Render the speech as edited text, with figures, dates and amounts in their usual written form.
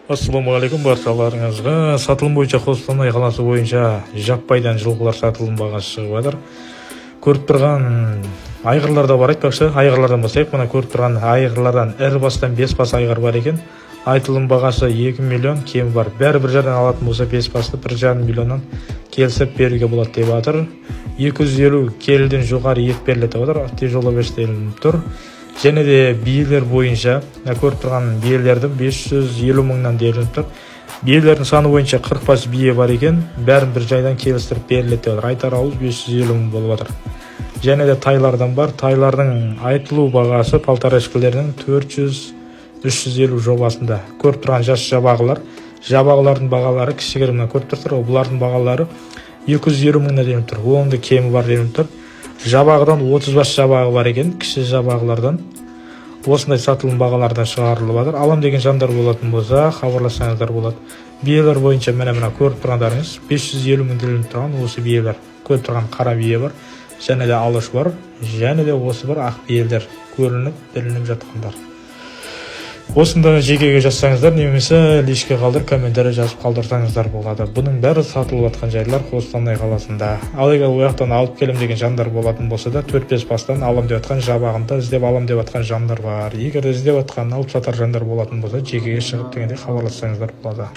Ассалаумағалейкум баршаларыңызға. Сатылым бойынша Қостанай қаласы бойынша жаппайдан жылқылар сатылым бағасы шығып жатыр. Көріп тұрған айғырлар да бар, айтпақшы. Айғырлардан бастайық. Мына көріп тұрған айғырлардан ірі бастан 5 бас айғыр бар екен. Айтылым бағасы 2 миллион, кемі бар. Бәрі бір жерден алатын болса 5 басты 1,5 миллионнан келісіп беруге болады деп жатыр. 250 келіден жоғары ет беріледі деп жатыр. Тежолы берістелініп тұр. Және де биелер бойынша көріп тұрған биелердің 550 мыңнан делініп тұр. Биелердің саны бойынша 40 бас бие бар екен. Бәрін бір жайдан келістіріп беріледі деп жатыр. Айтар ауыз 550 мың болып жатыр. Және де тайлардан бар. Тайлардың айтылу бағасы полторашкілердің 400-350 жобасында. Көріп тұрған жас жабағылар. Жабағылардың бағалары кішігірімнен көріп тұр. Бұлардың бағалары 250 мыңнан делініп тұр. Оңды кемі бар делініп тұр. Жабағыдан 30 бас жабағы бар екен, кіші жабағылардан. Осындай сатылым бағалардан шығарылып жатыр. Алам деген жандар болатын болса, хабарлассаңыздар болады. Биелер бойынша мына көріп тұрғандарыңыз 550 мың делініп тұрған осы биелер. Көріп тұрған қара бие бар, және де алыш бар, және де осы бір ақ биелер көрініп, делініп жатқандар. Осында жекеге жазсаңыздар, немесе личке қалдыр, комментарий жазып қалдырсаңыздар болады. Бұның бәрі сатылып жатқан жайлар Қостанай қаласында. Ал егер ояқтан алып келем деген жандар болатын болса да, 4-5 бастан алам деп жатқан жабағында іздеп алам деп жатқан жандар бар. Егер іздеп жатқан алып сатар жандар болатын болса, жекеге шығып дегенде хабарлассаңыздар болады.